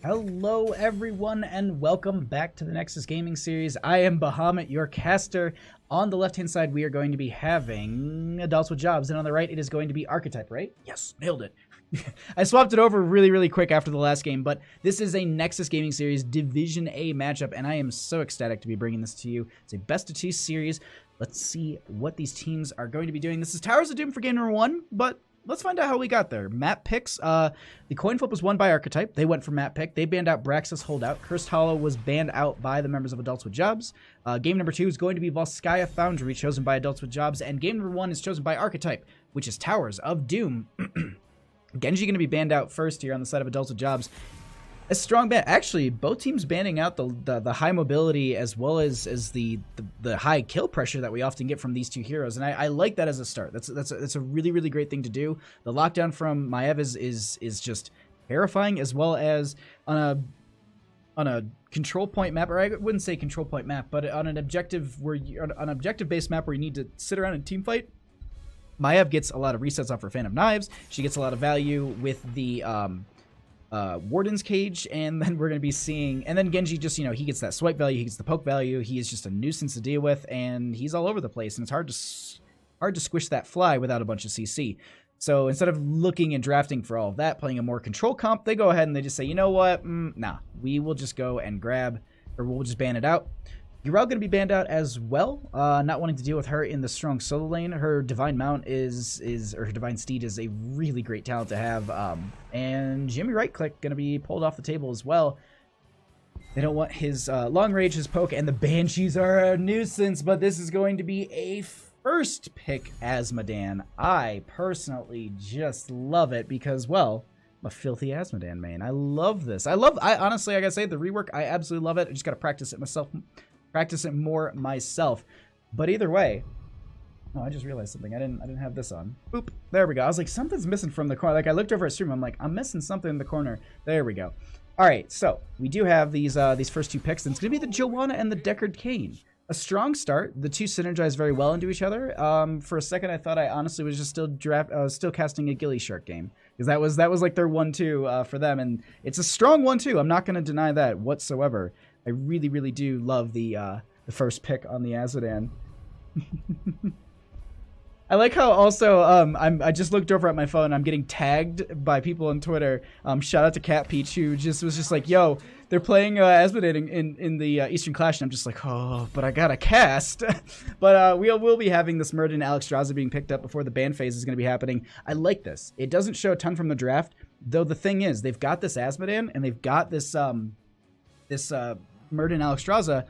Hello everyone and welcome back to the Nexus Gaming Series. I am Bahamut, your caster. On the left hand side we are going to be having Adults with Jobs, and on the right it is going to be Archetype, right? Yes, nailed it. I swapped it over really quick after the last game, but this is a Nexus Gaming Series Division A matchup, and I am so ecstatic to be bringing this to you. It's a best of two series. Let's see what these teams are going to be doing. This is Towers of Doom for game number 1, but let's find out how we got there. Map picks. The coin flip was won by Archetype. They went for map pick. They banned out Braxis Holdout. Cursed Hollow was banned out by the members of Adults with Jobs. Game number 2 is going to be Volskaya Foundry, chosen by Adults with Jobs. And game number 1 is chosen by Archetype, which is Towers of Doom. Genji going to be banned out first here on the side of Adults with Jobs. A strong ban. Actually, both teams banning out the high mobility as well as the high kill pressure that we often get from these two heroes, and I like that as a start. That's a really great thing to do. The lockdown from Maiev is just terrifying, as well as on a control point map, or I wouldn't say control point map, but on an objective based map where you need to sit around and team fight. Maiev gets a lot of resets off her Phantom Knives. She gets a lot of value with the Warden's Cage, and then we're going to be seeing, and then Genji just, he gets that swipe value, he gets the poke value, he is just a nuisance to deal with, and he's all over the place, and it's hard to squish that fly without a bunch of CC. So instead of looking and drafting for all of that, playing a more control comp, they go ahead and they just say, you know what, nah, we will just go and grab, or we'll just ban it out. Yrel going to be banned out as well, not wanting to deal with her in the strong solo lane. Her Divine Mount or her Divine Steed is a really great talent to have, and Jimmy Right Click going to be pulled off the table as well. They don't want his long range, his poke, and the Banshees are a nuisance, but this is going to be a first pick Asmodan. I personally just love it because, well, I'm a filthy Asmodan main. I love this. I honestly, I gotta say, the rework, I absolutely love it. I just gotta practice it more myself. But either way, oh, I just realized something. I didn't have this on. Boop. There we go. I was like, something's missing from the corner. Like, I looked over at stream. I'm like, I'm missing something in the corner. There we go. All right, so we do have these first two picks, and it's gonna be the Joanna and the Deckard Cain. A strong start. The two synergize very well into each other. For a second, I thought I honestly was just still casting a Ghillie Shark game, because that was like their 1-2 for them, and it's a strong 1-2. I'm not going to deny that whatsoever. I really do love the first pick on the Azodan. I like how also I just looked over at my phone. I'm getting tagged by people on Twitter. Shout out to Cat Peach, who was just like, "Yo, they're playing Asmodan in the Eastern Clash," and I'm just like, "Oh, but I gotta cast." But we'll be having this Murden Alexstrasza being picked up before the ban phase is going to be happening. I like this. It doesn't show a ton from the draft, though. The thing is, they've got this Asmodan and they've got this Murden Alexstrasza.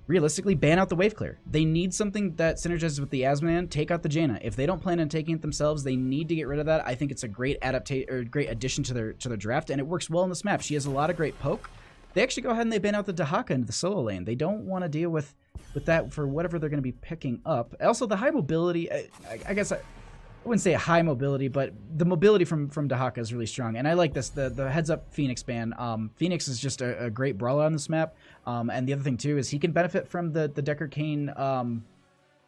Realistically, ban out the wave clear. They need something that synergizes with the Asmodan. Take out the Jaina. If they don't plan on taking it themselves, they need to get rid of that. I think it's a great great addition to their draft, and it works well in this map. She has a lot of great poke. They actually go ahead and they ban out the Dahaka into the solo lane. They don't want to deal with that for whatever they're going to be picking up. Also, the high mobility, I guess I wouldn't say a high mobility, but the mobility from Dahaka is really strong. And I like this, the heads up Phoenix ban. Phoenix is just a great brawler on this map. And the other thing too is he can benefit from the Deckard Cain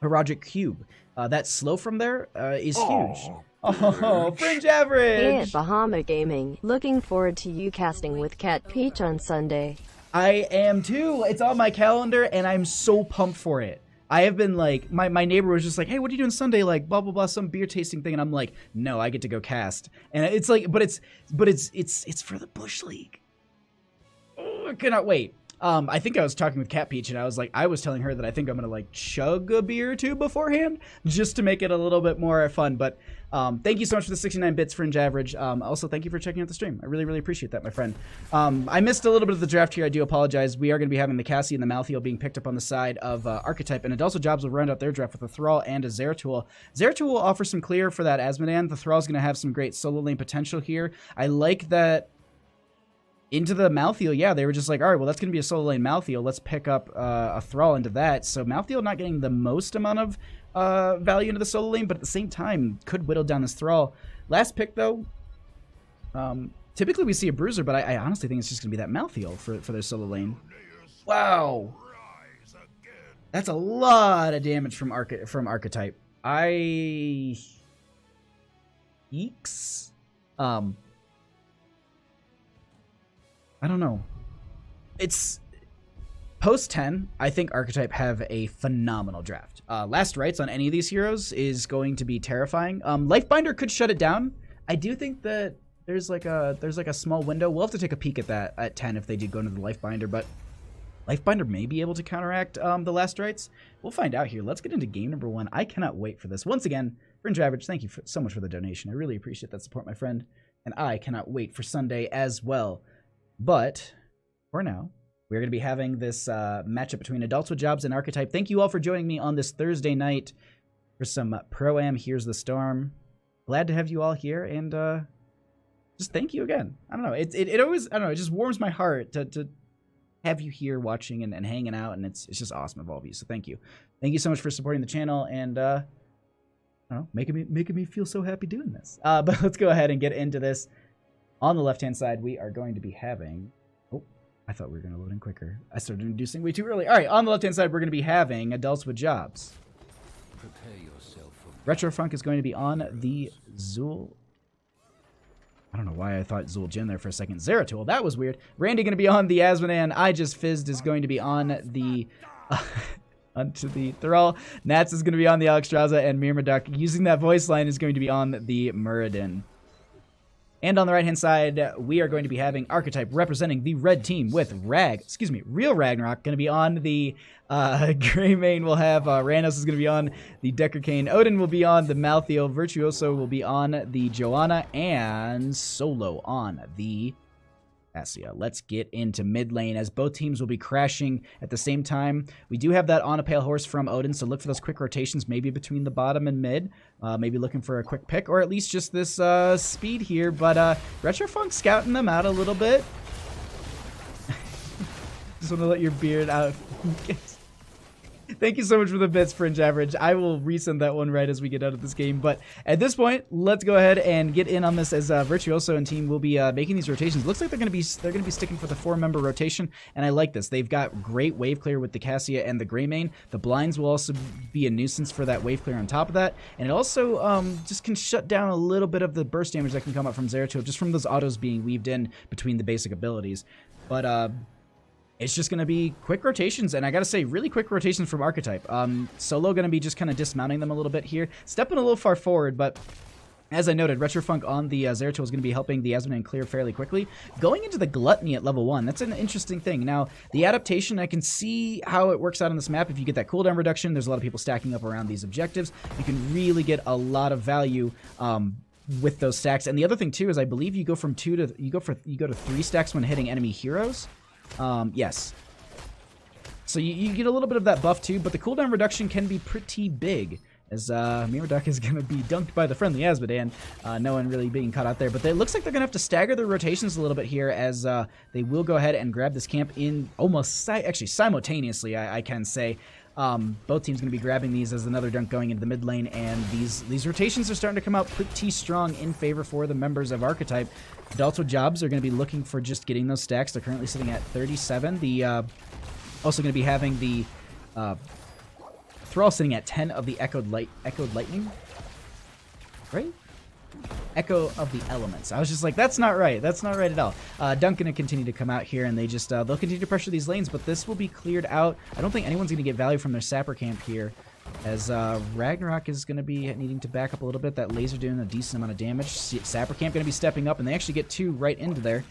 Heroic Cube. That slow from there is huge. Oh, Fringe Average! Hey at Bahamut Gaming, looking forward to you casting with Cat Peach on Sunday. I am too. It's on my calendar and I'm so pumped for it. I have been like, my neighbor was just like, "Hey, what are you doing Sunday?" Like, blah blah blah, some beer tasting thing, and I'm like, "No, I get to go cast." And it's like, but it's for the Bush League. Oh, I cannot wait. I think I was talking with Cat Peach, and I was telling her that I think I'm gonna like chug a beer or two beforehand, just to make it a little bit more fun. But thank you so much for the 69 bits, Fringe Average. Also, thank you for checking out the stream. I really appreciate that, my friend. I missed a little bit of the draft here. I do apologize. We are going to be having the Cassie and the Malthael being picked up on the side of Archetype, and Adults with Jobs will round out their draft with a Thrall and a Zeratul. Zeratul will offer some clear for that Asmodan. The Thrall's going to have some great solo lane potential here. I like that. Into the Malthael, yeah, they were just like, all right, well, that's going to be a solo lane Malthael. Let's pick up a Thrall into that. So Malthael not getting the most amount of value into the solo lane, but at the same time, could whittle down this Thrall. Last pick, though, typically we see a Bruiser, but I honestly think it's just going to be that Malthael for their solo lane. Wow. That's a lot of damage from Archetype. Eeks? I don't know. It's post 10. I think Archetype have a phenomenal draft. Last rites on any of these heroes is going to be terrifying. Lifebinder could shut it down. I do think that there's like a small window. We'll have to take a peek at that at 10 if they do go into the Lifebinder, but Lifebinder may be able to counteract the last rites. We'll find out here. Let's get into game number 1. I cannot wait for this. Once again, Fringe Average, thank you so much for the donation. I really appreciate that support, my friend. And I cannot wait for Sunday as well. But for now, we're going to be having this matchup between Adults with Jobs and Archetype. Thank you all for joining me on this Thursday night for some Pro-Am Here's the Storm. Glad to have you all here, and just thank you again. I don't know. It always, I don't know, it just warms my heart to have you here watching and hanging out, and it's just awesome of all of you. So thank you. Thank you so much for supporting the channel, and I don't know, making me feel so happy doing this. But let's go ahead and get into this. On the left-hand side, we are going to be having... Oh, I thought we were going to load in quicker. I started introducing way too early. All right, on the left-hand side, we're going to be having Adults with Jobs. Prepare yourself for... Retrofunk is going to be on the Zool... I don't know why I thought Zool Jin there for a second. Zeratul, that was weird. Randy going to be on the Asmodan. I Just Fizzed is going to be on the... onto the Thrall. Nats is going to be on the Alexstrasza, and Myrmidon using that voice line is going to be on the Muradin. And on the right-hand side, we are going to be having Archetype representing the red team with Real Ragnarok going to be on the Greymane. We'll have Ranos is going to be on the Decker Kane. Odin will be on the Malthael. Virtuoso will be on the Joanna, and Solo on the Cassia. Let's get into mid lane as both teams will be crashing at the same time. We do have that On a Pale Horse from Odin, so look for those quick rotations maybe between the bottom and mid. Maybe looking for a quick pick, or at least just this speed here. But Retrofunk scouting them out a little bit. Just want to let your beard out. Thank you so much for the bits, Fringe Average. I will resend that one right as we get out of this game. But at this point, let's go ahead and get in on this as Virtuoso and team will be making these rotations. Looks like they're going to be sticking for the 4-member rotation, and I like this. They've got great wave clear with the Cassia and the Greymane. The blinds will also be a nuisance for that wave clear on top of that, and it also just can shut down a little bit of the burst damage that can come up from Zeratul just from those autos being weaved in between the basic abilities. But it's just going to be quick rotations, and I got to say, really quick rotations from Archetype. Solo going to be just kind of dismounting them a little bit here. Stepping a little far forward, but as I noted, Retrofunk on the Zeratul is going to be helping the Asmodan clear fairly quickly. Going into the Gluttony at level 1, that's an interesting thing. Now, the adaptation, I can see how it works out on this map. If you get that cooldown reduction, there's a lot of people stacking up around these objectives. You can really get a lot of value with those stacks. And the other thing, too, is I believe you go from 2 to... You go to 3 stacks when hitting enemy heroes. Yes. So you get a little bit of that buff too, but the cooldown reduction can be pretty big, as Myrmidon is going to be dunked by the friendly Asmodan. No one really being caught out there, but it looks like they're going to have to stagger their rotations a little bit here, as they will go ahead and grab this camp in almost actually simultaneously, I can say. Both teams going to be grabbing these as another dunk going into the mid lane, and these rotations are starting to come out pretty strong in favor for the members of Archetype. Adults with Jobs are going to be looking for just getting those stacks. They're currently sitting at 37. Also going to be having the Thrall sitting at 10 of the Echoed Lightning. Right? Echo of the Elements. I was just like, that's not right. That's not right at all. Dunk going to continue to come out here, and they'll continue to pressure these lanes, but this will be cleared out. I don't think anyone's going to get value from their Sapper camp here, as Ragnarok is going to be needing to back up a little bit. That laser doing a decent amount of damage. Sapper camp going to be stepping up, and they actually get 2 right into there.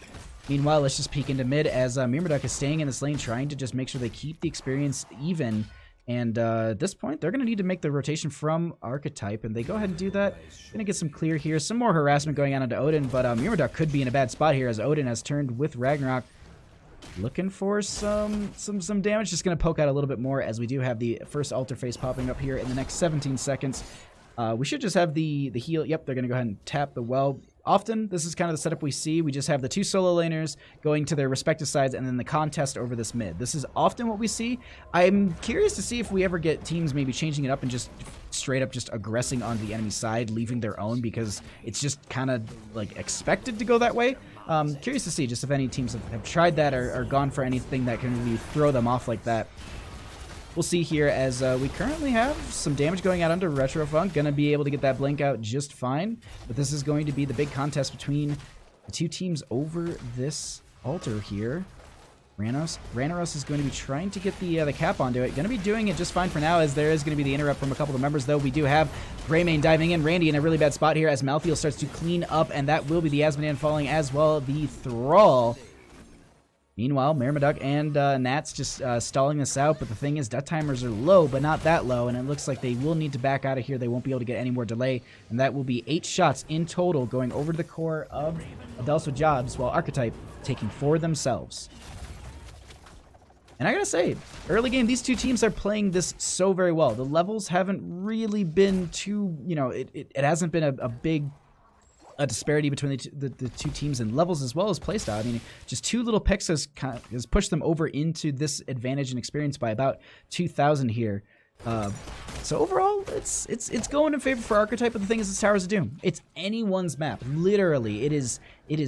Meanwhile, let's just peek into mid, as Myrmidon is staying in this lane, trying to just make sure they keep the experience even. And at this point, they're going to need to make the rotation from Archetype, and they go ahead and do that. Going to get some clear here. Some more harassment going on into Odin, but Myrmidon could be in a bad spot here, as Odin has turned with Ragnarok. Looking for some damage. Just going to poke out a little bit more, as we do have the first altar face popping up here in the next 17 seconds. We should just have the heal. Yep, they're going to go ahead and tap the well. Often, this is kind of the setup we see. We just have the 2 solo laners going to their respective sides, and then the contest over this mid. This is often what we see. I'm curious to see if we ever get teams maybe changing it up and just straight up just aggressing on the enemy side, leaving their own, because it's just kind of like expected to go that way. Curious to see just if any teams have tried that or gone for anything that can really throw them off like that. We'll see here, as we currently have some damage going out under Retrofunk. Going to be able to get that blink out just fine. But this is going to be the big contest between the 2 teams over this Alter here. Ranaros is going to be trying to get the cap onto it. Going to be doing it just fine for now, as there is going to be the interrupt from a couple of members, though. We do have Greymane diving in. Randy in a really bad spot here as Malthael starts to clean up, and that will be the Azmodan falling as well. The Thrall. Meanwhile, Myrmidon and Nats just stalling this out, but the thing is, death timers are low, but not that low, and it looks like they will need to back out of here. They won't be able to get any more delay, and that will be 8 shots in total going over to the core of Adults with Jobs, while Archetype taking 4 themselves. And I gotta say, early game, these two teams are playing this so very well. The levels haven't really been too, you know, it hasn't been a big disparity between the two teams in levels as well as playstyle. I mean, just 2 little picks has pushed them over into this advantage and experience by about 2,000 here. So overall, it's going in favor for Archetype, but the thing is, it's Towers of Doom. It's anyone's map. Literally, it is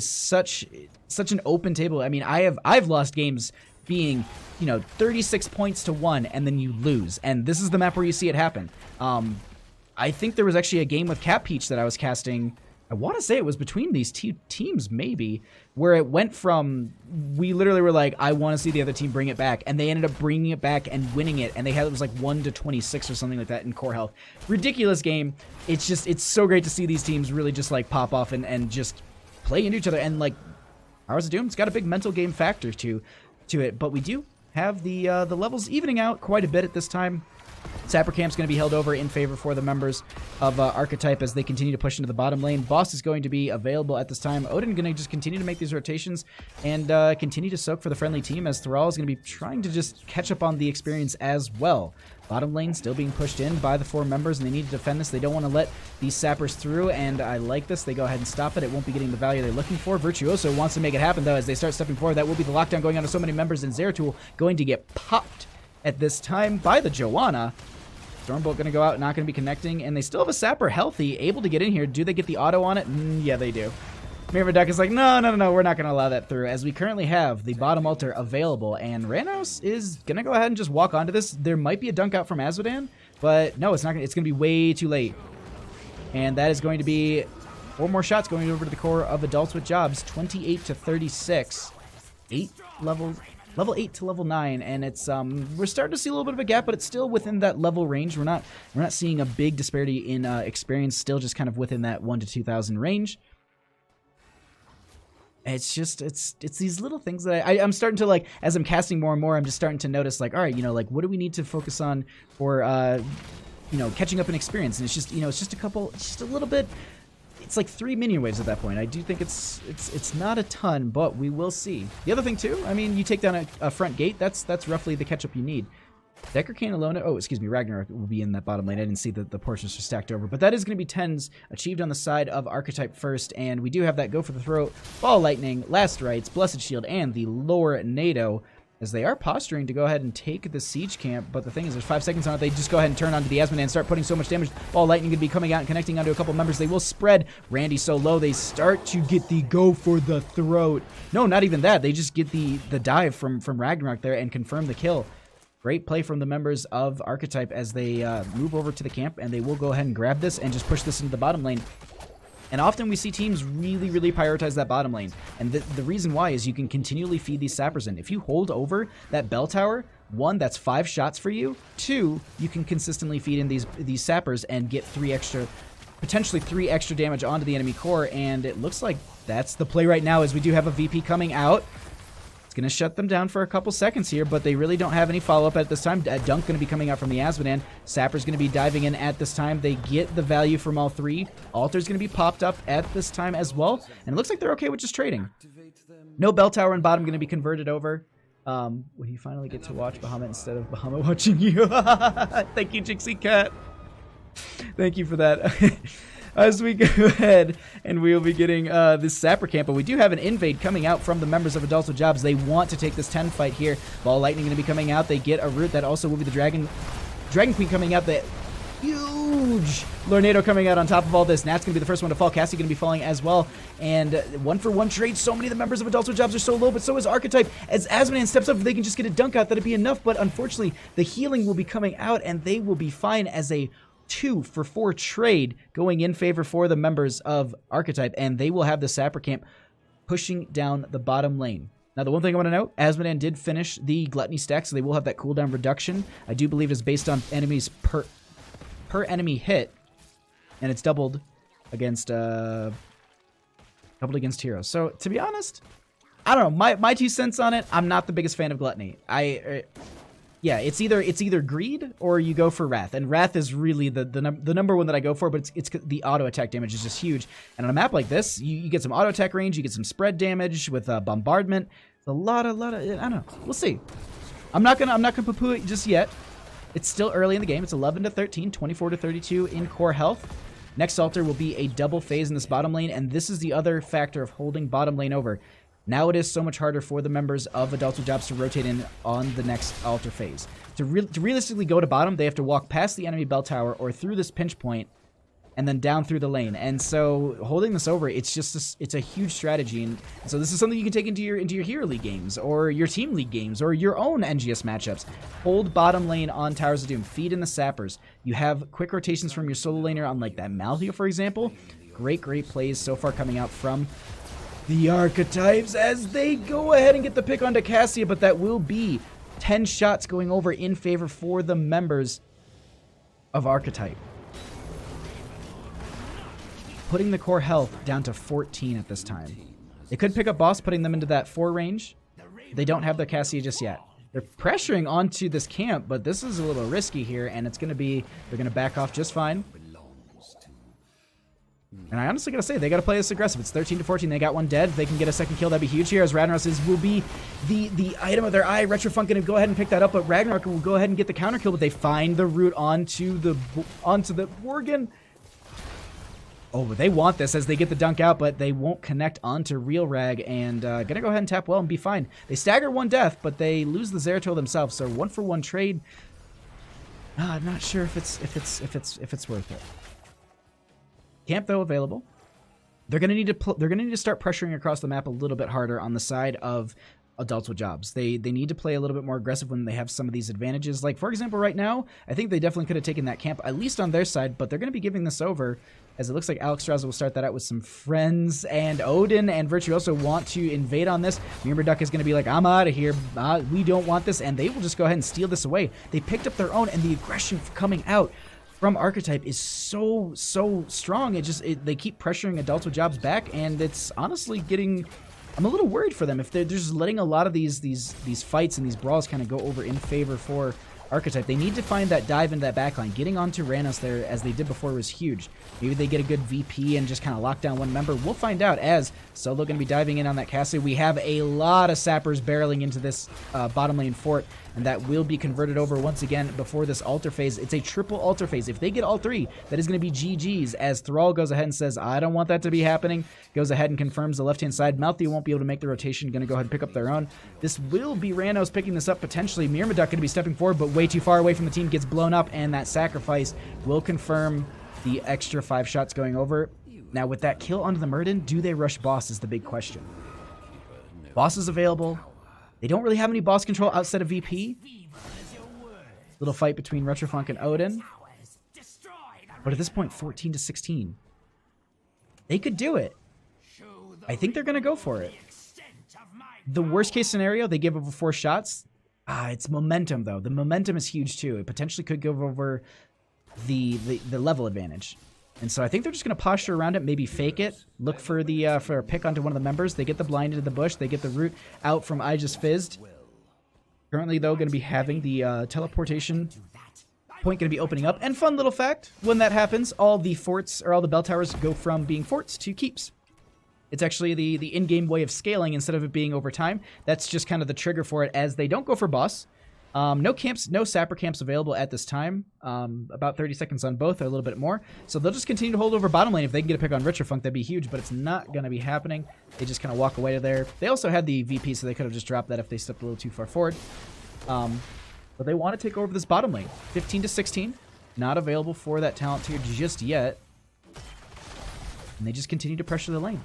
such an open table. I mean, I've lost games being, you know, 36 points to 1, and then you lose. And this is the map where you see it happen. I think there was actually a game with Cat Peach that I was casting. I want to say it was between these two teams, maybe, where it went from, we literally were like, I want to see the other team bring it back, and they ended up bringing it back and winning it, and it was like 1-26 or something like that in core health. Ridiculous game. It's so great to see these teams really just like pop off and just play into each other. And like, Towers of Doom, it's got a big mental game factor to it, but we do have the levels evening out quite a bit at this time. Sapper Camp's going to be held over in favor for the members of Archetype as they continue to push into the bottom lane. Boss is going to be available at this time. Odin going to just continue to make these rotations and continue to soak for the friendly team, as Thrall is going to be trying to just catch up on the experience as well. Bottom lane still being pushed in by the 4 members, and they need to defend this. They don't want to let these sappers through, and I like this. They go ahead and stop it. It won't be getting the value they're looking for. Virtuoso wants to make it happen, though, as they start stepping forward. That will be the lockdown going on to so many members, and Zeratul going to get popped at this time by the Joanna. Stormbolt going to go out, not going to be connecting, and they still have a sapper healthy, able to get in here. Do they get the auto on it? Yeah, they do. Myrmidon is like, no, we're not going to allow that through, as we currently have the bottom altar available, and Ranaros is going to go ahead and just walk onto this. There might be a dunk out from Azmodan, but no, it's not. It's going to be way too late. And that is going to be 4 more shots going over to the core of Adults with Jobs, 28-36. 8 level 8 to level 9, and it's we're starting to see a little bit of a gap, but it's still within that level range. We're not seeing a big disparity in experience, still just kind of within that 1 to 2,000 range. It's just it's these little things that I'm starting to, like, as I'm casting more and more, I'm just starting to notice, like, all right, you know, like, what do we need to focus on for you know, catching up in experience? And it's just, you know, it's just a little bit. It's like 3 minion waves at that point. I do think it's not a ton, but we will see. The other thing too, I mean, you take down a front gate, that's roughly the catch-up you need. Decker Kane alone, oh, excuse me, Ragnarok will be in that bottom lane. I didn't see that the portions are stacked over, but that is going to be 10s achieved on the side of Archetype first, and we do have that Go for the Throat, Ball Lightning, Last Rites, Blessed Shield, and the Lore Nado, as they are posturing to go ahead and take the siege camp. But the thing is, there's 5 seconds on it. They just go ahead and turn onto the Azmodan and start putting so much damage. Ball Lightning going to be coming out and connecting onto a couple members. They will spread. Randy so low, they start to get the Go for the Throat. No, not even that. They just get the dive from Ragnarok there and confirm the kill. Great play from the members of Archetype as they move over to the camp, and they will go ahead and grab this and just push this into the bottom lane. And often we see teams really, really prioritize that bottom lane. And the reason why is you can continually feed these sappers in. If you hold over that bell tower, 1, that's 5 shots for you. 2, you can consistently feed in these sappers and get potentially 3 extra damage onto the enemy core. And it looks like that's the play right now, as we do have a VP coming out. Going to shut them down for a couple seconds here, but they really don't have any follow-up at this time. A dunk going to be coming out from the Azmodan. Sapper's going to be diving in at this time. They get the value from all 3. Altar's going to be popped up at this time as well, and it looks like they're okay with just trading. No bell tower in bottom going to be converted over. When you finally get to watch Bahamut instead of Bahamut watching you. Thank you, Jixie Cat. Thank you for that. As we go ahead, and we'll be getting this Sapper camp, but we do have an invade coming out from the members of Adults with Jobs. They want to take this 10 fight here. Ball Lightning going to be coming out. They get a root. That also will be the Dragon Queen coming out. The huge Lornado coming out on top of all this. Nat's going to be the first one to fall. Cassie going to be falling as well. And 1-for-1 trade. So many of the members of Adults with Jobs are so low, but so is Archetype. As Azmodan steps up, if they can just get a dunk out, that'd be enough. But unfortunately, the healing will be coming out, and they will be fine as a 2-for-4 trade going in favor for the members of Archetype, and they will have the Sapper camp pushing down the bottom lane. Now, the one thing I want to note, Asmodan did finish the Gluttony stack, so they will have that cooldown reduction. I do believe it's based on enemies per enemy hit, and it's doubled against heroes. So, to be honest, I don't know. My 2 cents on it, I'm not the biggest fan of Gluttony. Yeah, it's either greed or you go for Wrath, and Wrath is really the number one that I go for. But it's the auto attack damage is just huge, and on a map like this, you get some auto attack range, you get some spread damage with bombardment. It's a lot of I don't know. We'll see. I'm not gonna poo-poo it just yet. It's still early in the game. It's 11 to 13, 24 to 32 in core health. Next altar will be a double phase in this bottom lane, and this is the other factor of holding bottom lane over. Now it is so much harder for the members of Adults with Jobs to rotate in on the next altar phase. To realistically go to bottom, they have to walk past the enemy bell tower or through this pinch point and then down through the lane. And so holding this over, it's a huge strategy. And so this is something you can take into your Hero League games or your Team League games or your own NGS matchups. Hold bottom lane on Towers of Doom. Feed in the sappers. You have quick rotations from your solo laner on like that Malthea, for example. Great plays so far coming out from the Archetypes as they go ahead and get the pick onto Cassia, but that will be 10 shots going over in favor for the members of Archetype. Putting the core health down to 14 at this time. They could pick up boss, putting them into that 4 range. They don't have their Cassia just yet. They're pressuring onto this camp, but this is a little risky here, and it's going to be, they're going to back off just fine. And I honestly gotta say, they gotta play this aggressive. It's 13 to 14. They got one dead. If they can get a second kill, that'd be huge here. As Ragnarok will be the item of their eye. Retrofunk gonna go ahead and pick that up, but Ragnarok will go ahead and get the counter kill. But they find the route onto the Worgen. Oh, but they want this as they get the dunk out, but they won't connect onto Real Rag. And gonna go ahead and tap well and be fine. They stagger one death, but they lose the Zeratul themselves. So 1-for-1 trade. I'm not sure if it's worth it. Camp though available. They're gonna need to start pressuring across the map a little bit harder on the side of Adults with Jobs. They need to play a little bit more aggressive when they have some of these advantages. Like for example, right now, I think they definitely could have taken that camp at least on their side, but they're gonna be giving this over as it looks like Alex Strauss will start that out with some friends, and Odin and Virtuoso want to invade on this. Myrmidon is gonna be like, I'm out of here. We don't want this, and they will just go ahead and steal this away. They picked up their own, and the aggression coming out from Archetype is so strong. They keep pressuring Adults with Jobs back, and it's honestly getting. I'm a little worried for them if they're just letting a lot of these fights and these brawls kind of go over in favor for Archetype. They need to find that dive into that backline. Getting onto Ranos there as they did before was huge. Maybe they get a good VP and just kind of lock down one member. We'll find out as Solo going to be diving in on that Cassie. We have a lot of sappers barreling into this bottom lane fort, and that will be converted over once again before this altar phase. It's a triple altar phase. If they get all 3, that is going to be GG's as Thrall goes ahead and says, I don't want that to be happening. Goes ahead and confirms the left-hand side. Malthea won't be able to make the rotation. Going to go ahead and pick up their own. This will be Ranos picking this up potentially. Myrmidon going to be stepping forward, but way too far away from the team. Gets blown up, and that sacrifice will confirm the extra 5 shots going over. Now, with that kill onto the Myrmidon, do they rush boss is the big question. Boss is available. They don't really have any boss control outside of VP. Little fight between Retrofunk and Odin. But at this point, 14 to 16. They could do it. I think they're going to go for it. The worst case scenario, they give over 4 shots. It's momentum, though. The momentum is huge, too. It potentially could go over the level advantage. And so I think they're just going to posture around it, maybe fake it, look for for a pick onto one of the members. They get the blind into the bush. They get the root out from I Just Fizzed. Currently, though, going to be having the teleportation point going to be opening up. And fun little fact, when that happens, all the forts or all the bell towers go from being forts to keeps. It's actually the in-game way of scaling instead of it being over time. That's just kind of the trigger for it as they don't go for boss. No camps, no sapper camps available at this time. About 30 seconds on both, or a little bit more. So they'll just continue to hold over bottom lane. If they can get a pick on Retrofunk, that'd be huge, but it's not going to be happening. They just kind of walk away to there. They also had the VP, so they could have just dropped that if they stepped a little too far forward. But they want to take over this bottom lane. 15 to 16. Not available for that talent tier just yet. And they just continue to pressure the lane.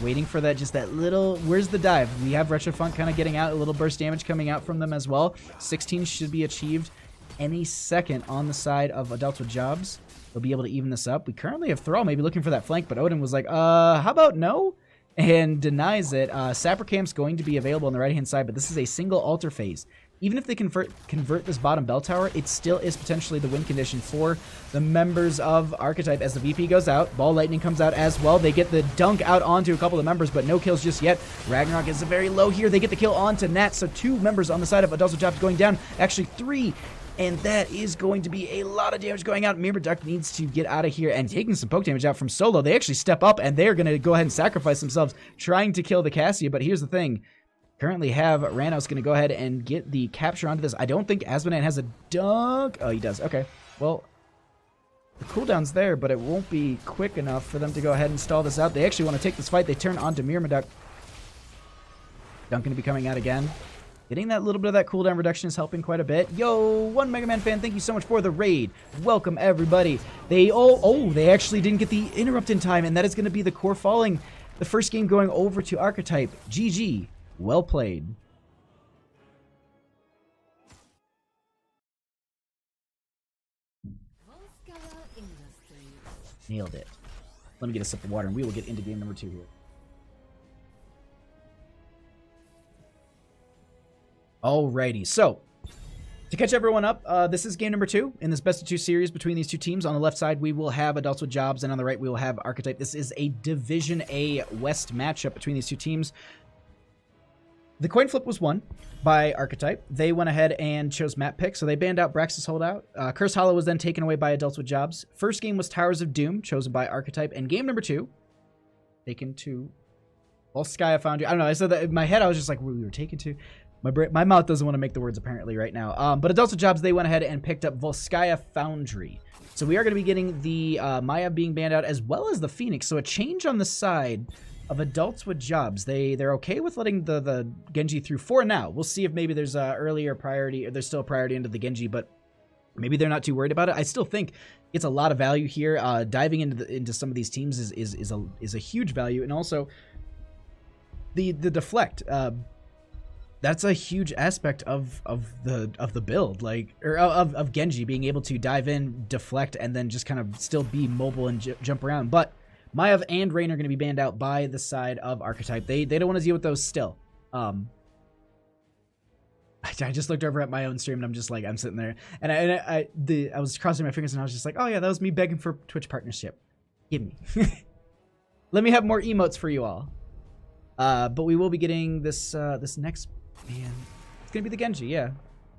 Waiting for that, just that little, where's the dive? We have Retrofunk kind of getting out, a little burst damage coming out from them as well. 16 should be achieved any second on the side of Adults with Jobs. They'll be able to even this up. We currently have Thrall maybe looking for that flank, but Odin was like, how about no? and denies it. Sapper Camp's going to be available on the right-hand side, but this is a single altar phase. Even if they convert this bottom bell tower, it still is potentially the win condition for the members of Archetype. As the VP goes out, Ball Lightning comes out as well. They get the dunk out onto a couple of members, but no kills just yet. Ragnarok is very low here. They get the kill onto Nat, so 2 members on the side of Adults with Jobs going down. Actually 3, and that is going to be a lot of damage going out. Myrmidon needs to get out of here, and taking some poke damage out from Solo. They actually step up, and they're going to go ahead and sacrifice themselves trying to kill the Cassia, but here's the thing. Currently have Ranos going to go ahead and get the capture onto this. I don't think Asmodan has a dunk. Oh, he does. Okay. Well, the cooldown's there, but it won't be quick enough for them to go ahead and stall this out. They actually want to take this fight. They turn onto Myrmidon. Dunk going to be coming out again. Getting that little bit of that cooldown reduction is helping quite a bit. Yo, One Mega Man fan, thank you so much for the raid. Welcome, everybody. They actually didn't get the interrupt in time, and that is going to be the core falling. The first game going over to Archetype. GG. Well played. Nailed it. Let me get a sip of water, and we will get into game number 2 here. Alrighty, so to catch everyone up, this is game number 2 in this best of 2 series between these 2 teams. On the left side, we will have Adults with Jobs, and on the right, we will have Archetype. This is a Division A West matchup between these 2 teams. The coin flip was won by Archetype. They went ahead and chose map pick, so they banned out Braxis Holdout. Curse Hollow was then taken away by Adults with Jobs. First game was Towers of Doom, chosen by Archetype. And game number 2, taken to Volskaya Foundry. I don't know, I said that in my head, I was just like, we were taken to. My mouth doesn't want to make the words apparently right now. But Adults with Jobs, they went ahead and picked up Volskaya Foundry. So we are going to be getting the Maya being banned out as well as the Phoenix. So a change on the side of Adults with Jobs. They're okay with letting the Genji through for now. We'll see if maybe there's a earlier priority, or there's still a priority into the Genji, but maybe they're not too worried about it. I still think it's a lot of value here. Diving into some of these teams is a huge value, and also the deflect. That's a huge aspect of the build, like, or of Genji being able to dive in, deflect, and then just kind of still be mobile and jump around. But Maiev and Rain are going to be banned out by the side of Archetype. They don't want to deal with those still. I just looked over at my own stream and I'm just like, I'm sitting there and I was crossing my fingers and I was just like, oh yeah, that was me begging for Twitch partnership. Give me. Let me have more emotes for you all. But we will be getting this this next, man. It's gonna be the Genji, yeah.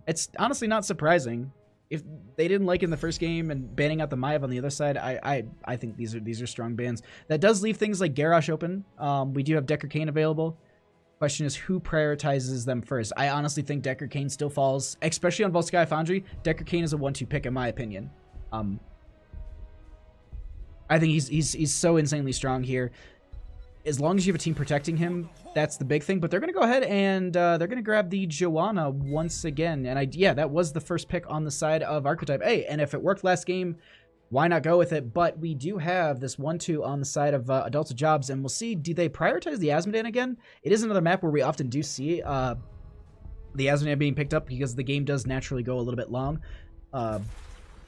It's honestly not surprising. If they didn't like in the first game and banning out the Maiev on the other side, I think these are strong bans. That does leave things like Garrosh open. We do have Decker Kane available. Question is who prioritizes them first. I honestly think Decker Kane still falls, especially on Volskaya Foundry. Decker Kane is a 1-2 pick in my opinion. I think he's so insanely strong here. As long as you have a team protecting him, that's the big thing. But they're going to go ahead and they're going to grab the Joanna once again. And yeah, that was the first pick on the side of Archetype. Hey, and if it worked last game, why not go with it? But we do have this 1-2 on the side of Adults with Jobs, and we'll see, do they prioritize the Asmodan again? It is another map where we often do see the Asmodan being picked up because the game does naturally go a little bit long.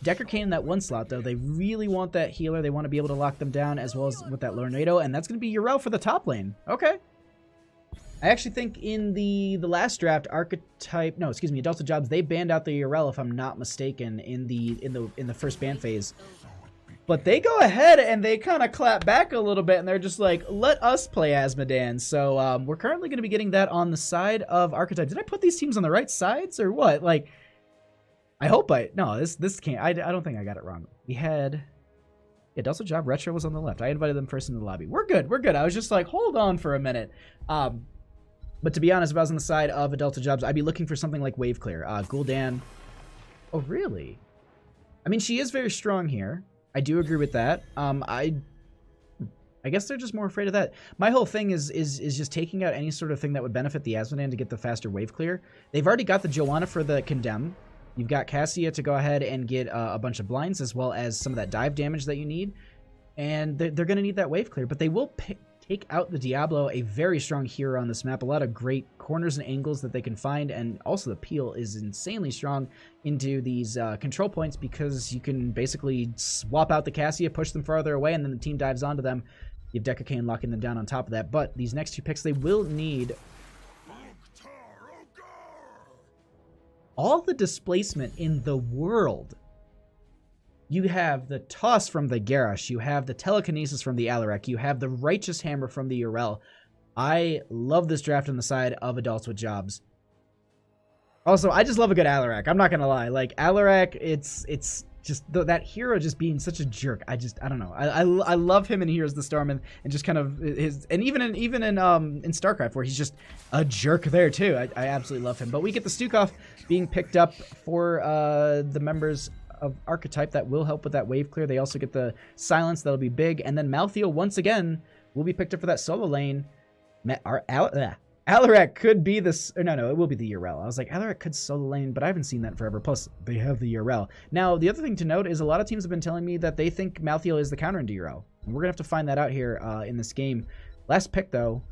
Decker Kane in that 1 slot, though, they really want that healer. They want to be able to lock them down as well as with that Lornado, and that's going to be Yrel for the top lane. Okay. I actually think in the last draft, Adults with Jobs, they banned out the Yrel, if I'm not mistaken, in the first ban phase. But they go ahead and they kind of clap back a little bit, and they're just like, let us play Asmodan. So we're currently going to be getting that on the side of Archetype. Did I put these teams on the right sides or what? Like, I hope this can't. I don't think I got it wrong. We had Adults with Jobs, Retro was on the left. I invited them first into the lobby. We're good. I was just like, hold on for a minute. But to be honest, if I was on the side of Adults with Jobs, I'd be looking for something like Wave Clear. Gul'dan. Oh, really? I mean, she is very strong here. I do agree with that. I guess they're just more afraid of that. My whole thing is just taking out any sort of thing that would benefit the Asmodan to get the faster Wave Clear. They've already got the Joanna for the Condemn. You've got Cassia to go ahead and get a bunch of blinds as well as some of that dive damage that you need. And they're going to need that Wave Clear. But they will take out the Diablo, a very strong hero on this map. A lot of great corners and angles that they can find. And also the peel is insanely strong into these control points because you can basically swap out the Cassia, push them farther away, and then the team dives onto them. You have Decker Kane locking them down on top of that. But these next 2 picks, they will need all the displacement in the world. You have the Toss from the Garrosh. You have the Telekinesis from the Alarak. You have the Righteous Hammer from the Urel. I love this draft on the side of Adults with Jobs. Also, I just love a good Alarak. I'm not going to lie. Like, Alarak, it's just that hero just being such a jerk. I don't know. I love him in Heroes of the Storm and just kind of his, and even in StarCraft where he's just a jerk there too. I absolutely love him. But we get the Stukov being picked up for the members of Archetype. That will help with that wave clear. They also get the Silence. That'll be big. And then Malthael once again will be picked up for that solo lane. Alarak could be this, or no, it will be the Urel. I was like, Alarak could solo lane, but I haven't seen that in forever. Plus, they have the Urel. Now, the other thing to note is a lot of teams have been telling me that they think Malthael is the counter into Urel. And we're going to have to find that out here in this game. Last pick, though,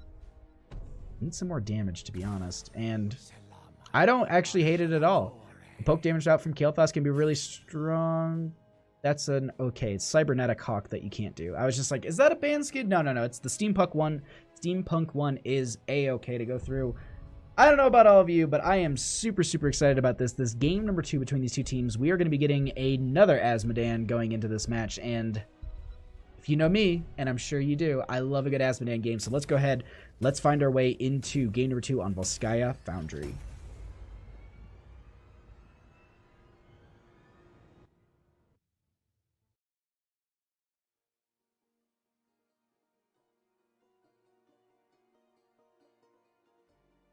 need some more damage, to be honest. And I don't actually hate it at all. The poke damage out from Kael'thas can be really strong. That's an okay. It's Cybernetic Hawk that you can't do. I was just like, is that a ban skid? No. It's the Steampunk one. Steampunk one is a-okay to go through. I don't know about all of you, but I am super, super excited about this. This game number 2 between these 2 teams. We are going to be getting another Asmodan going into this match. And if you know me, and I'm sure you do, I love a good Asmodan game. So let's go ahead. Let's find our way into game number 2 on Volskaya Foundry.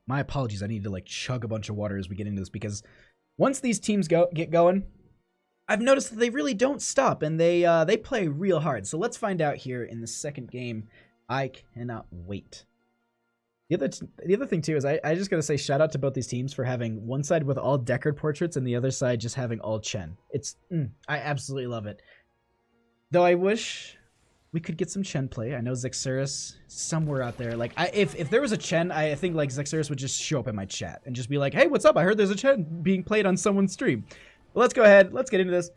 My apologies. I need to like chug a bunch of water as we get into this because once these teams get going, I've noticed that they really don't stop and they play real hard. So let's find out here in the second game. I cannot wait. The other thing too is I just gotta say shout out to both these teams for having one side with all Deckard portraits and the other side just having all Chen. It's I absolutely love it. Though I wish we could get some Chen play. I know Zexurus somewhere out there. Like, if there was a Chen, I think like Zexurus would just show up in my chat and just be like, "Hey, what's up? I heard there's a Chen being played on someone's stream." But let's go ahead. Let's get into this.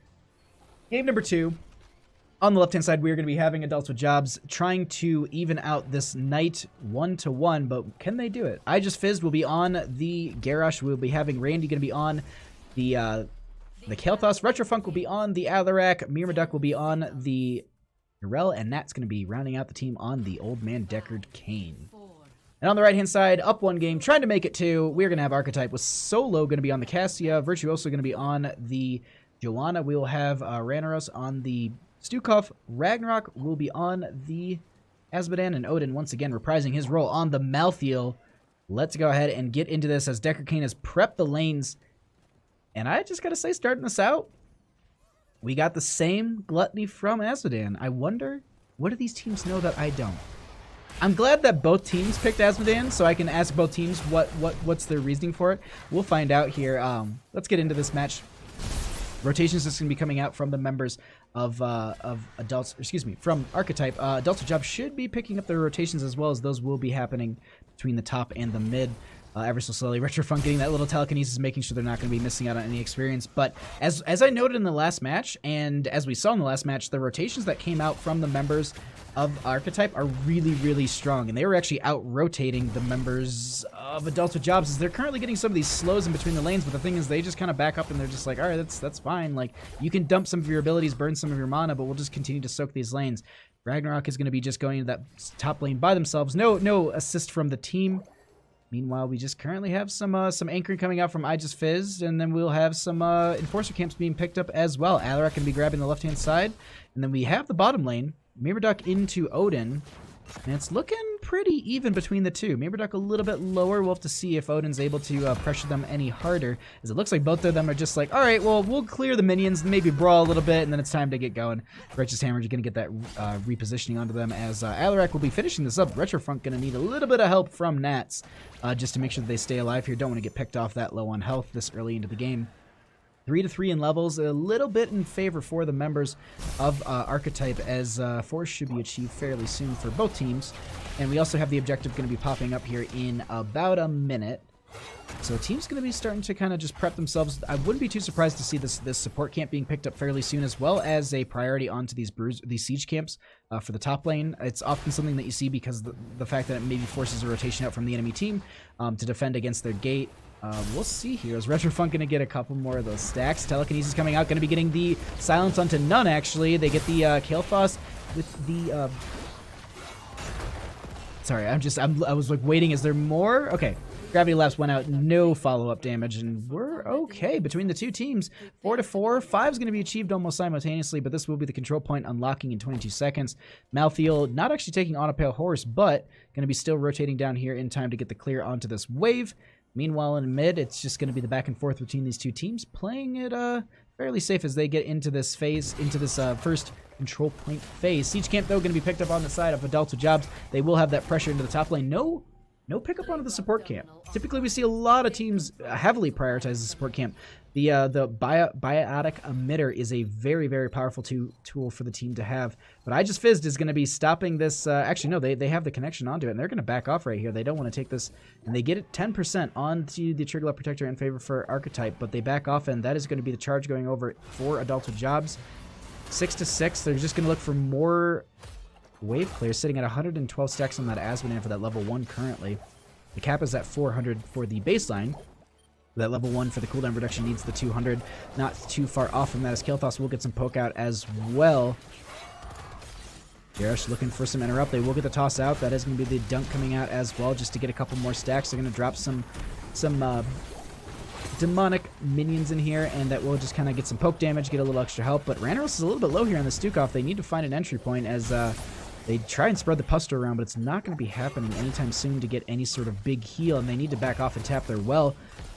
Game number 2. On the left-hand side, we are going to be having Adults with Jobs trying to even out this Knight 1-to-1, but can they do it? I Just Fizzed will be on the Garrosh. We'll be having Randy going to be on the Kael'thas. Retrofunk will be on the Alarak. Myrmidon will be on the Urel, and Nat's going to be rounding out the team on the Old Man Deckard Kane. And on the right-hand side, up 1 game, trying to make it 2, we're going to have Archetype with Solo going to be on the Cassia, Virtuoso going to be on the Joanna. We will have Ranaros on the Stukov. Ragnarok will be on the Asmodan, and Odin once again reprising his role on the Malthael. Let's go ahead and get into this as Deckard Kane has prepped the lanes. And I just got to say, starting this out, we got the same gluttony from Asmodan. I wonder, what do these teams know that I don't? I'm glad that both teams picked Asmodan, so I can ask both teams what's their reasoning for it. We'll find out here. Let's get into this match. Rotations is going to be coming out from the members of Adults, from Archetype. Adults with Jobs should be picking up their rotations as well, as those will be happening between the top and the mid. Ever so slowly. Retrofunk getting that little telekinesis, making sure they're not going to be missing out on any experience. But as I noted in the last match, and as we saw in the last match, the rotations that came out from the members of Archetype are really, really strong. And they were actually out-rotating the members of Adults with Jobs, as they're currently getting some of these slows in between the lanes. But the thing is, they just kind of back up and they're just like, all right, that's fine. Like, you can dump some of your abilities, burn some of your mana, but we'll just continue to soak these lanes. Ragnarok is going to be just going into that top lane by themselves. No assist from the team. Meanwhile, we just currently have some anchoring coming out from I Just Fizzed, and then we'll have some Enforcer camps being picked up as well. Alarak can be grabbing the left-hand side, and then we have the bottom lane. Myrmidon into Odin, and it's looking pretty even between the two. Myrmidon a little bit lower. We'll have to see if Odin's able to pressure them any harder, as it looks like both of them are just like, all right, well, we'll clear the minions, maybe brawl a little bit, and then it's time to get going. Righteous Hammer is going to get that repositioning onto them, as Alarak will be finishing this up. Retrofunk going to need a little bit of help from Nats, just to make sure that they stay alive here. Don't want to get picked off that low on health this early into the game. 3-3 in levels, a little bit in favor for the members of Archetype, as 4 should be achieved fairly soon for both teams. And we also have the objective going to be popping up here in about a minute. So the team's going to be starting to kind of just prep themselves. I wouldn't be too surprised to see this support camp being picked up fairly soon, as well as a priority onto these siege camps for the top lane. It's often something that you see because the fact that it maybe forces a rotation out from the enemy team to defend against their gate. We'll see here. Is Retrofunk going to get a couple more of those stacks? Telekinesis coming out, going to be getting the silence onto none, actually. They get the Kael'thas with the... Sorry, I was like waiting. Is there more? Okay. Gravity Lapse went out, no follow-up damage, and we're okay between the two teams. 4-4, 5 is going to be achieved almost simultaneously, but this will be the control point unlocking in 22 seconds. Malthael not actually taking on a Pale Horse, but going to be still rotating down here in time to get the clear onto this wave. Meanwhile, in mid, it's just going to be the back and forth between these two teams, playing it fairly safe as they get into this phase, into this first control point phase. Siege Camp, though, going to be picked up on the side of Adults with Jobs. They will have that pressure into the top lane. No pickup onto the support camp. Typically, we see a lot of teams heavily prioritize the support camp. The biotic emitter is a very, very powerful tool for the team to have. But I Just Fizzed is going to be stopping this. Actually, no, they have the connection onto it, and they're going to back off right here. They don't want to take this, and they get it 10% onto the Trigger Protector in favor for Archetype, but they back off, and that is going to be the charge going over for Adults with Jobs. 6-6. They're just going to look for more wave clears, sitting at 112 stacks on that Asmodan for that level 1 currently. The cap is at 400 for the baseline. That level 1 for the cooldown reduction needs the 200. Not too far off from that, as Kael'thas will get some poke out as well. Jerash looking for some interrupt. They will get the toss out. That is going to be the dunk coming out as well, just to get a couple more stacks. They're going to drop some demonic minions in here, and that will just kind of get some poke damage, get a little extra help. But Randall is a little bit low here on the Stukov. They need to find an entry point as they try and spread the Puster around, but it's not going to be happening anytime soon to get any sort of big heal, and they need to back off and tap their well.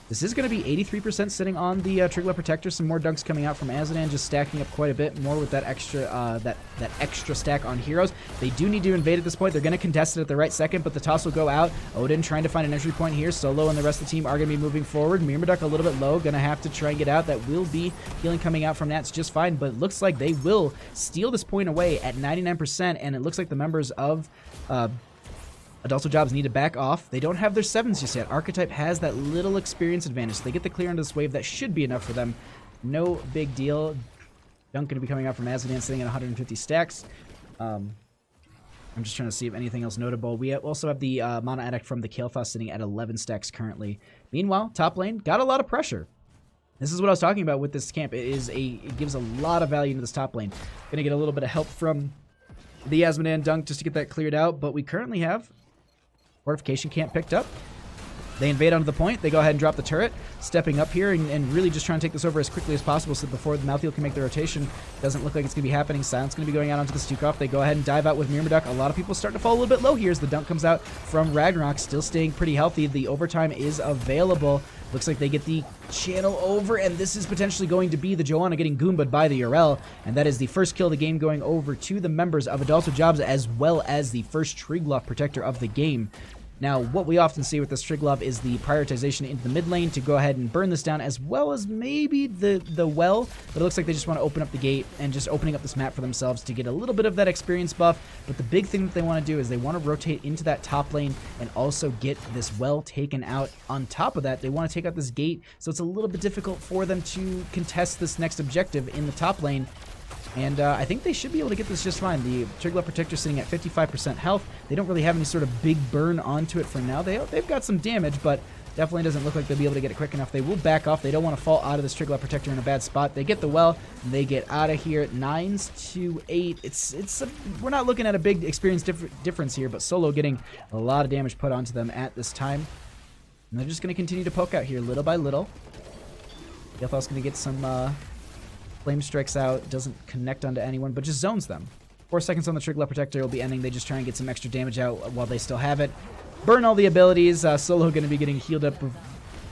This is going to be 83% sitting on the Trigger Protector. Some more dunks coming out from Azadan, just stacking up quite a bit more with that extra that extra stack on heroes. They do need to invade at this point. They're going to contest it at the right second, but the toss will go out. Odin trying to find an entry point here. Solo and the rest of the team are going to be moving forward. Myrmidon a little bit low, going to have to try and get out. That will be healing coming out from Nats just fine, but it looks like they will steal this point away at 99%, and it looks like the members of Adults with Jobs need to back off. They don't have their 7s just yet. Archetype has that little experience advantage. So they get the clear into this wave. That should be enough for them. No big deal. Dunk going to be coming out from Azadan, sitting at 150 stacks. I'm just trying to see if anything else notable. We also have the Mana Addict from the Kael'thas sitting at 11 stacks currently. Meanwhile, top lane got a lot of pressure. This is what I was talking about with this camp. It gives a lot of value into this top lane. Going to get a little bit of help from the Asmodan dunk just to get that cleared out, but we currently have Fortification Camp picked up. They invade onto the point. They go ahead and drop the turret, stepping up here and really just trying to take this over as quickly as possible so that before the Malthael can make the rotation. Doesn't look like it's going to be happening. Silence going to be going out onto the Stukov. They go ahead and dive out with Myrmidon. A lot of people starting to fall a little bit low here as the dunk comes out from Ragnarok, still staying pretty healthy. The overtime is available. Looks like they get the channel over, and this is potentially going to be the Joanna getting Goomba'd by the Urel, and that is the first kill of the game going over to the members of Adults with Jobs, as well as the first Triglav protector of the game. Now, what we often see with this Triglav is the prioritization into the mid lane to go ahead and burn this down, as well as maybe the well, but it looks like they just want to open up the gate and just opening up this map for themselves to get a little bit of that experience buff. But the big thing that they want to do is they want to rotate into that top lane and also get this well taken out. On top of that, they want to take out this gate, so it's a little bit difficult for them to contest this next objective in the top lane. And I think they should be able to get this just fine. The Triglav Protector sitting at 55% health. They don't really have any sort of big burn onto it for now. They've got some damage, but definitely doesn't look like they'll be able to get it quick enough. They will back off. They don't want to fall out of this Triglav Protector in a bad spot. They get the well, and they get out of here. 9-8. We're not looking at a big experience difference here, but Solo getting a lot of damage put onto them at this time. And they're just going to continue to poke out here little by little. Kael'thas going to get some... Flame strikes out, doesn't connect onto anyone, but just zones them. 4 seconds on the Triglav Protector will be ending. They just try and get some extra damage out while they still have it. Burn all the abilities. Solo going to be getting healed up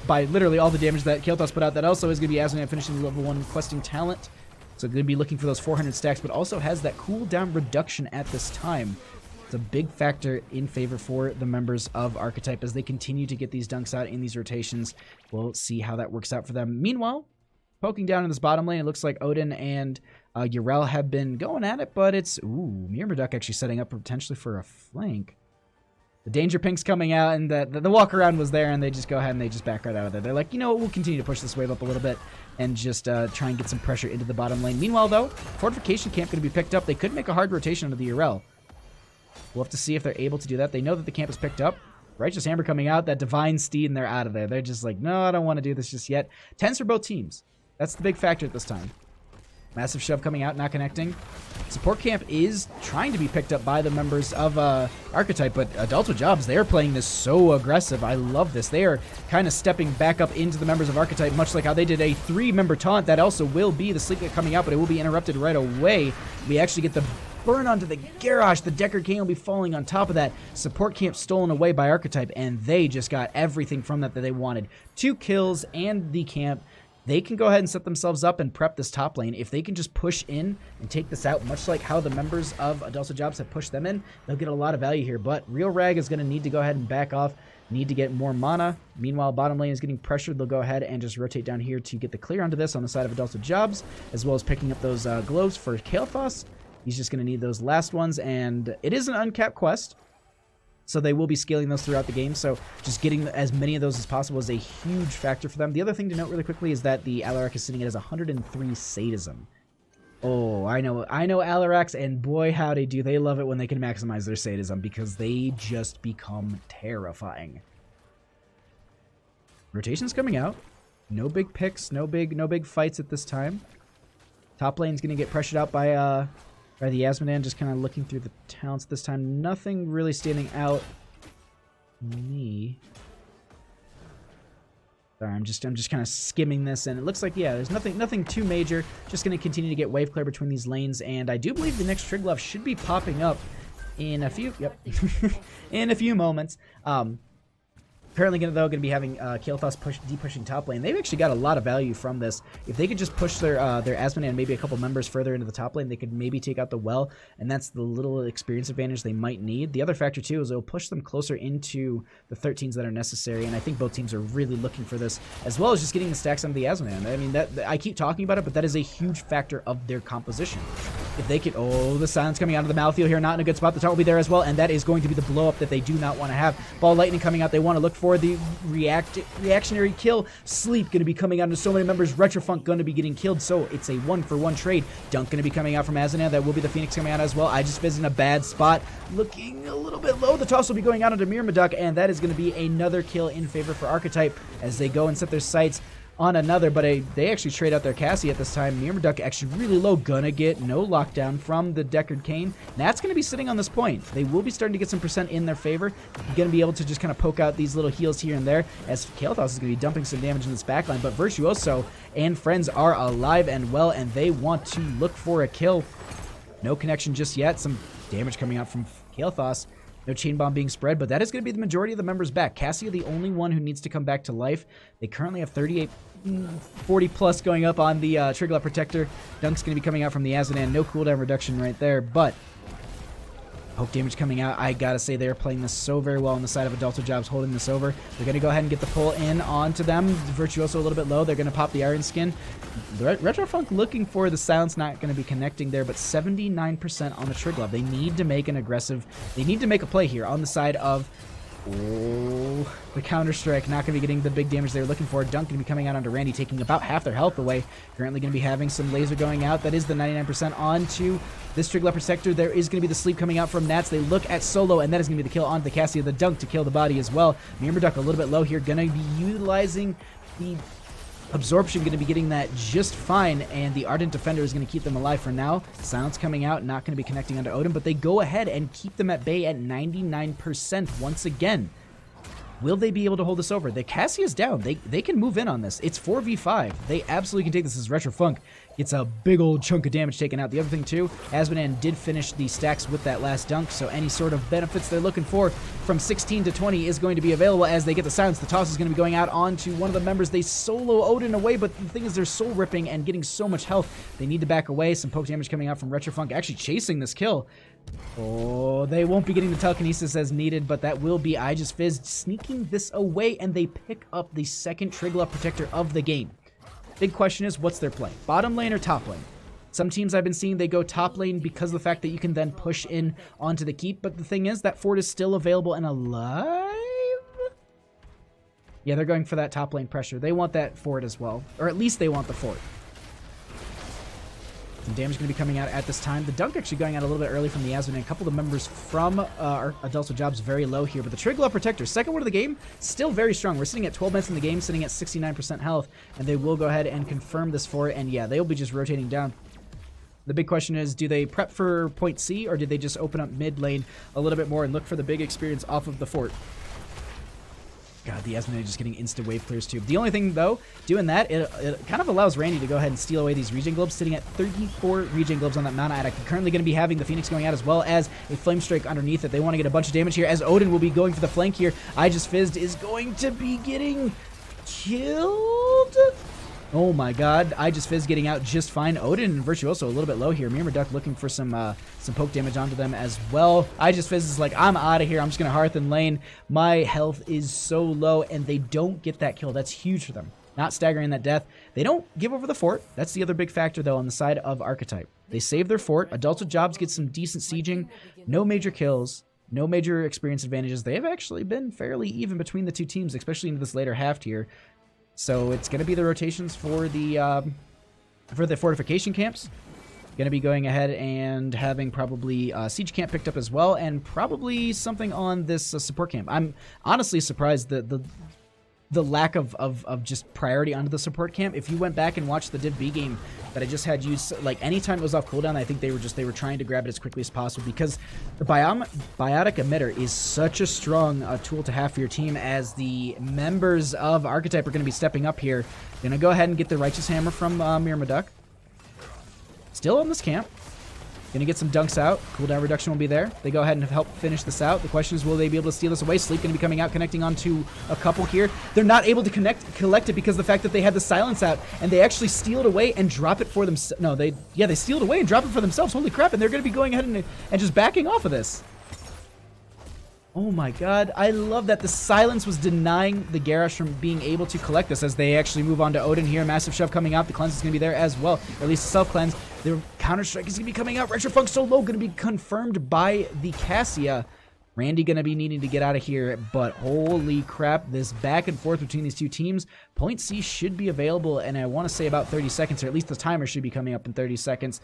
by literally all the damage that Kael'thas put out. That also is going to be Asmodan finishing the level 1 questing talent. So going to be looking for those 400 stacks, but also has that cooldown reduction at this time. It's a big factor in favor for the members of Archetype as they continue to get these dunks out in these rotations. We'll see how that works out for them. Meanwhile, poking down in this bottom lane, it looks like Odin and Urel have been going at it, but it's... Ooh, Myrmidon actually setting up potentially for a flank. The danger pink's coming out, and the walk around was there, and they just go ahead and they just back right out of there. They're like, you know what, we'll continue to push this wave up a little bit and just try and get some pressure into the bottom lane. Meanwhile, though, fortification camp going to be picked up. They could make a hard rotation under the URL. We'll have to see if they're able to do that. They know that the camp is picked up. Righteous Hammer coming out, that Divine Steed, and they're out of there. They're just like, no, I don't want to do this just yet. 10s for both teams. That's the big factor at this time. Massive shove coming out, not connecting. Support camp is trying to be picked up by the members of Archetype, but Adults with Jobs, they are playing this so aggressive. I love this. They are kind of stepping back up into the members of Archetype, much like how they did a 3-member taunt. That also will be the Sleep coming out, but it will be interrupted right away. We actually get the burn onto the garage. The Deckard King will be falling on top of that. Support camp stolen away by Archetype, and they just got everything from that they wanted. 2 kills and the camp. They can go ahead and set themselves up and prep this top lane. If they can just push in and take this out, much like how the members of Adults with Jobs have pushed them in, they'll get a lot of value here. But Real Rag is going to need to go ahead and back off, need to get more mana. Meanwhile, bottom lane is getting pressured. They'll go ahead and just rotate down here to get the clear onto this on the side of Adults with Jobs, as well as picking up those globes for Kael'thas. He's just going to need those last ones, and it is an uncapped quest, so they will be scaling those throughout the game. So just getting as many of those as possible is a huge factor for them. The other thing to note really quickly is that the Alarak is sitting at 103 sadism. Oh, I know Alaraks, and boy howdy do they love it when they can maximize their sadism, because they just become terrifying. Rotation's coming out. No big picks, no big fights at this time. Top lane's gonna get pressured out by the Yasmin, just kind of looking through the talents this time. Nothing really standing out. Me. Sorry, I'm just kind of skimming this, and it looks like, yeah, there's nothing too major. Just going to continue to get wave clear between these lanes, and I do believe the next Triglav should be popping up in a few, in a few moments. Currently, going to be having Kael'thas pushing top lane. They've actually got a lot of value from this. If they could just push their Asmon and maybe a couple members further into the top lane, they could maybe take out the well, and that's the little experience advantage they might need. The other factor, too, is it'll push them closer into the 13s that are necessary, and I think both teams are really looking for this, as well as just getting the stacks onto the Asmon. I mean, I keep talking about it, but that is a huge factor of their composition. If they could... Oh, the silence coming out of the Malthael here, not in a good spot. The taunt will be there as well, and that is going to be the blow-up that they do not want to have. Ball Lightning coming out. They want to look for the reactionary kill. Sleep going to be coming out into so many members. Retrofunk going to be getting killed, so it's a 1-for-1 trade. Dunk going to be coming out from Azanan. That will be the Phoenix coming out as well. I just fizzed in a bad spot, looking a little bit low. The toss will be going out onto Myrmidon, and that is going to be another kill in favor for Archetype as they go and set their sights on another, but they actually trade out their Cassie at this time. Myrmidon actually really low, gonna get no lockdown from the Deckard Cain. Nat's gonna be sitting on this point. They will be starting to get some percent in their favor. Gonna be able to just kind of poke out these little heals here and there, as Kael'thas is gonna be dumping some damage in this backline, but Virtuoso and friends are alive and well, and they want to look for a kill. No connection just yet. Some damage coming out from Kael'thas. No chain bomb being spread, but that is going to be the majority of the members back. Cassia, the only one who needs to come back to life. They currently have 40 plus going up on the Triglav Protector. Dunk's going to be coming out from the Azanan. No cooldown reduction right there, but poke damage coming out. I gotta say they're playing this so very well on the side of Adults with Jobs, holding this over. They're gonna go ahead and get the pull in onto them. Virtuoso a little bit low. They're gonna pop the Iron Skin. Retrofunk looking for the silence, not gonna be connecting there, but 79% on the Triglav. They need to make an aggressive. They need to make a play here on the side of. Oh, the Counter-Strike, not going to be getting the big damage they were looking for. Dunk going to be coming out onto Randy, taking about half their health away. Currently going to be having some laser going out. That is the 99% onto this Triglav Protector. There is going to be the sleep coming out from Nats. They look at Solo, and that is going to be the kill onto the Cassia. The Dunk to kill the body as well. Myrmidon a little bit low here. Going to be utilizing the Absorption, going to be getting that just fine, and the Ardent Defender is going to keep them alive for now. Silence coming out, not going to be connecting onto Odin, but they go ahead and keep them at bay at 99% once again. Will they be able to hold this over? The Cassia is down. They can move in on this. It's 4v5. They absolutely can take this as Retrofunk. It's a big old chunk of damage taken out. The other thing too, Asmodan did finish the stacks with that last dunk, so any sort of benefits they're looking for from 16 to 20 is going to be available as they get the silence. The toss is going to be going out onto one of the members. They solo Odin away, but the thing is they're soul ripping and getting so much health. They need to back away. Some poke damage coming out from Retrofunk, actually chasing this kill. Oh, they won't be getting the telekinesis as needed, but that will be I Just Fizz sneaking this away, and they pick up the second Triglav Protector of the game. Big question is, what's their play? Bottom lane or top lane? Some teams I've been seeing, they go top lane because of the fact that you can then push in onto the keep. But the thing is, that fort is still available and alive? Yeah, they're going for that top lane pressure. They want that fort as well. Or at least they want the fort. Some damage going to be coming out at this time. The dunk actually going out a little bit early from the Yasmin. And a couple of the members from our Adults with Jobs very low here. But the Triglav Protector, second one of the game, still very strong. We're sitting at 12 minutes in the game, sitting at 69% health. And they will go ahead and confirm this fort. And yeah, they'll be just rotating down. The big question is, do they prep for point C, or did they just open up mid lane a little bit more and look for the big experience off of the fort? God, the Yasmin just getting insta wave clears too. The only thing though, doing that, it kind of allows Randy to go ahead and steal away these regen globes, sitting at 34 regen globes on that Mount Attic. Currently going to be having the Phoenix going out as well as a Flame Strike underneath it. They want to get a bunch of damage here as Odin will be going for the flank here. I Just Fizzed is going to be getting killed. Oh my god, I Just Fizz getting out just fine. Odin and Virtuoso a little bit low here. Myrmidon looking for some poke damage onto them as well. I Just Fizz is like, I'm out of here. I'm just going to Hearth and lane. My health is so low, and they don't get that kill. That's huge for them. Not staggering that death. They don't give over the fort. That's the other big factor, though, on the side of Archetype. They save their fort. Adults with Jobs get some decent sieging. No major kills. No major experience advantages. They have actually been fairly even between the two teams, especially into this later half here. So it's going to be the rotations for the fortification camps. Going to be going ahead and having probably siege camp picked up as well, and probably something on this support camp. I'm honestly surprised that the lack of just priority onto the support camp. If you went back and watched the Div B game that I just had used, like anytime it was off cooldown, I think they were trying to grab it as quickly as possible, because the biotic emitter is such a strong tool to have for your team, as the members of Archetype are going to be stepping up here. Going to go ahead and get the Righteous Hammer from Myrmidon. Still on this camp. Going to get some dunks out. Cooldown reduction will be there. They go ahead and help finish this out. The question is, will they be able to steal this away? Sleep going to be coming out, connecting onto a couple here. They're not able to collect it because of the fact that they had the silence out, and they actually steal it away and drop it for themselves. No, they steal it away and drop it for themselves. Holy crap, and they're going to be going ahead and just backing off of this. Oh my god, I love that the silence was denying the Garrosh from being able to collect this, as they actually move on to Odin here. Massive shove coming out. The cleanse is going to be there as well, or at least the self-cleanse. The counter-strike is going to be coming out. Retrofunk so low, going to be confirmed by the Cassia. Randy going to be needing to get out of here, but holy crap, this back and forth between these two teams. Point C should be available, and I want to say about 30 seconds, or at least the timer should be coming up in 30 seconds.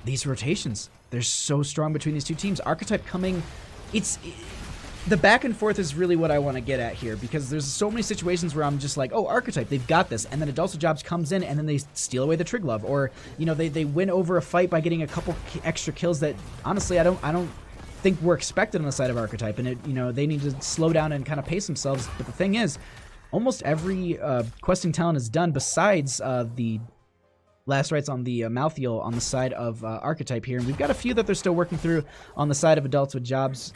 These rotations, they're so strong between these two teams. Archetype coming, the back and forth is really what I want to get at here, because there's so many situations where I'm just like, oh, Archetype, they've got this, and then Adults with Jobs comes in and then they steal away the Triglav, or they win over a fight by getting a couple extra kills that honestly I don't think were expected on the side of Archetype, and they need to slow down and kind of pace themselves. But the thing is, almost every questing talent is done besides the last rites on the Malthiel on the side of Archetype here, and we've got a few that they're still working through on the side of Adults with Jobs.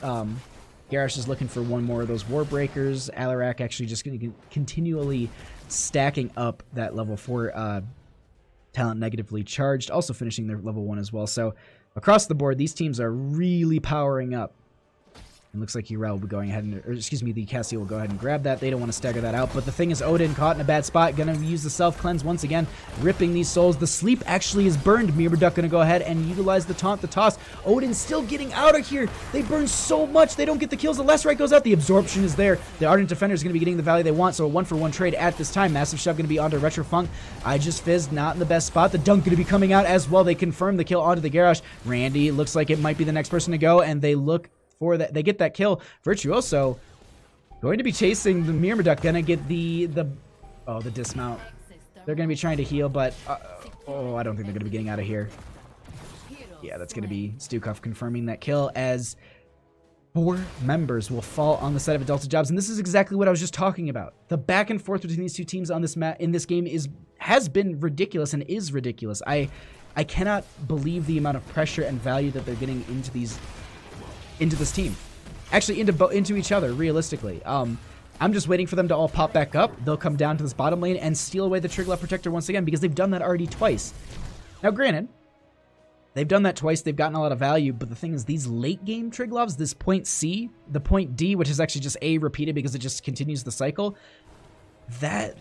Garrosh is looking for one more of those War Breakers. Alarak actually just going to continually stacking up that level 4 talent negatively charged, also finishing their level 1 as well. So across the board, these teams are really powering up. It looks like Urel will be going ahead and, or excuse me, the Cassia will go ahead and grab that. They don't want to stagger that out. But the thing is, Odin caught in a bad spot. Going to use the self-cleanse once again, ripping these souls. The sleep actually is burned. Myrmidon going to go ahead and utilize the taunt, the toss. Odin still getting out of here. They burn so much. They don't get the kills. The last right goes out. The absorption is there. The Ardent Defender is going to be getting the value they want. So a 1-for-1 trade at this time. Massive shove going to be onto Retrofunk. I Just Fizzed, not in the best spot. The dunk going to be coming out as well. They confirm the kill onto the Garrosh. Randy looks like it might be the next person to go, and they look for that. They get that kill. Virtuoso going to be chasing the Myrmidon, gonna get the dismount. They're gonna be trying to heal, but I don't think they're gonna be getting out of here. Yeah, that's gonna be Stukov confirming that kill, as 4 members will fall on the side of Adults with Jobs, and this is exactly what I was just talking about. The back and forth between these two teams on this in this game has been ridiculous and is ridiculous. I cannot believe the amount of pressure and value that they're getting into this team. Actually, into each other, realistically. I'm just waiting for them to all pop back up. They'll come down to this bottom lane and steal away the Triglav Protector once again, because they've done that already twice. Now, granted, they've done that twice. They've gotten a lot of value, but the thing is, these late game Triglavs, this point C, the point D, which is actually just A repeated because it just continues the cycle, that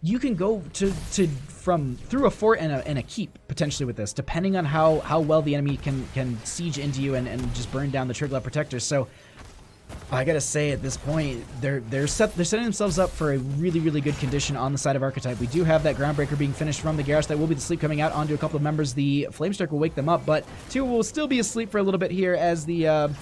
you can go through a fort and a keep potentially with this, depending on how well the enemy can siege into you and just burn down the Triglav Protector. So I gotta say, at this point, they're setting themselves up for a really good condition on the side of Archetype. We do have that Groundbreaker being finished from the Garrosh. That will be the sleep coming out onto a couple of members. The Flamestrike will wake them up, but two will still be asleep for a little bit here as the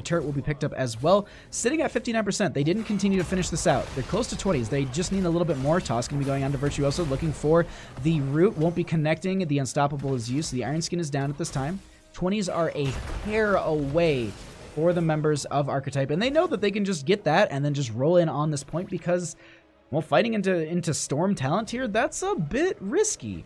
turret will be picked up as well. Sitting at 59%. They didn't continue to finish this out. They're close to 20s. They just need a little bit more. Toss going to be going on to Virtuoso, looking for the root. Won't be connecting. The Unstoppable is used. So the Iron Skin is down at this time. 20s are a hair away for the members of Archetype, and they know that they can just get that and then just roll in on this point because, well, fighting into Storm talent here, that's a bit risky.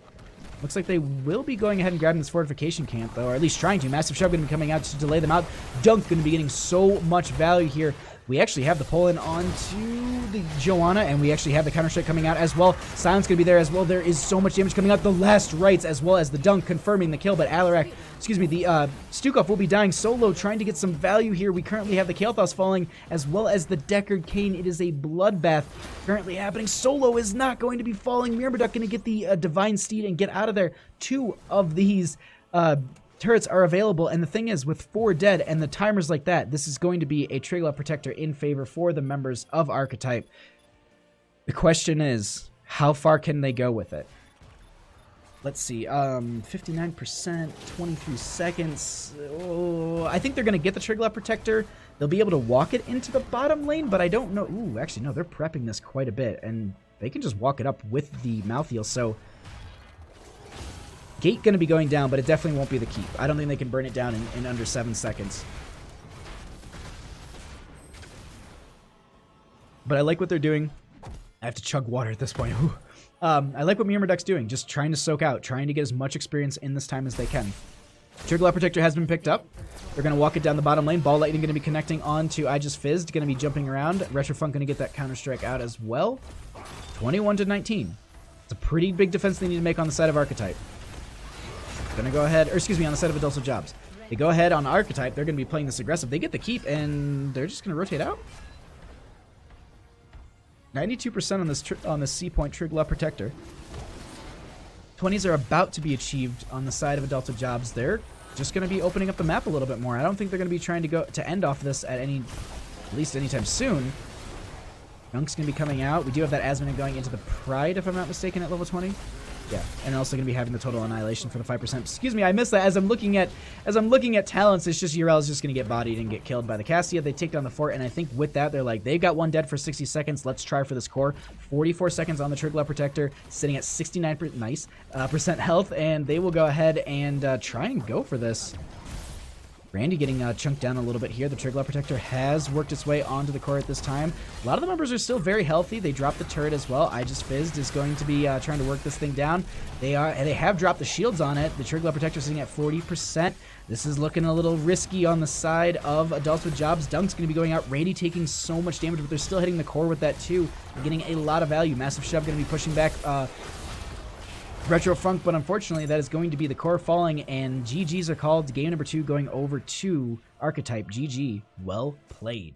Looks like they will be going ahead and grabbing this fortification camp, though, or at least trying to. Massive Shove going to be coming out to delay them out. Dunk going to be getting so much value here. We actually have the pull-in onto the Joanna, and we actually have the counter-strike coming out as well. Silence going to be there as well. There is so much damage coming out. The last rites as well as the dunk confirming the kill, but Alarak, the Stukov will be dying solo, trying to get some value here. We currently have the Kael'thas falling as well as the Deckard Cain. It is a bloodbath currently happening. Solo is not going to be falling. Myrmidon going to get the Divine Steed and get out of there. Two of these turrets are available, and the thing is, with 4 dead and the timers like that, this is going to be a Triglav Protector in favor for the members of Archetype. The question is, how far can they go with it? Let's see, 59%, 23 seconds. Oh, I think they're going to get the Triglav Protector. They'll be able to walk it into the bottom lane, but I don't know. Ooh, actually, no, they're prepping this quite a bit, and they can just walk it up with the Malthael, so Gate going to be going down, but it definitely won't be the keep. I don't think they can burn it down in under 7 seconds. But I like what they're doing. I have to chug water at this point. I like what Myrmidon's doing, just trying to soak out, trying to get as much experience in this time as they can. Triglav Protector has been picked up. They're going to walk it down the bottom lane. Ball Lightning going to be connecting on to I Just Fizzed, going to be jumping around. Retrofunk going to get that Counter-Strike out as well. 21-19. It's a pretty big defense they need to make on the side of Archetype. Gonna go ahead, or excuse me, on the side of Adults with Jobs. They go ahead on Archetype. They're gonna be playing this aggressive. They get the keep, and they're just gonna rotate out. 92% on this C point Triglav Protector. 20s are about to be achieved on the side of Adults with Jobs. They're just gonna be opening up the map a little bit more. I don't think they're gonna be trying to go to end off this at least anytime soon. Dunk's gonna be coming out. We do have that Asmodee going into the Pride, if I'm not mistaken, at level 20. Yeah, and also going to be having the total annihilation for the 5%. Excuse me, I missed that. As I'm looking at talents, it's just Urel's just going to get bodied and get killed by the Cassia. They take down the fort, and I think with that, they're like, they've got 1 dead for 60 seconds. Let's try for this core. 44 seconds on the Triglav Protector, sitting at 69% percent health, and they will go ahead and try and go for this. Randy getting chunked down a little bit here. The Triglav Protector has worked its way onto the core at this time. A lot of the members are still very healthy. They dropped the turret as well. I Just Fizzed is going to be trying to work this thing down. They have dropped the shields on it. The Triglav Protector sitting at 40%. This is looking a little risky on the side of Adults with Jobs. Dunk's going to be going out. Randy taking so much damage, but they're still hitting the core with that too. They're getting a lot of value. Massive Shove going to be pushing back Retro Funk, but unfortunately that is going to be the core falling, and GGs are called. Game number 2 going over to Archetype. GG. Well played.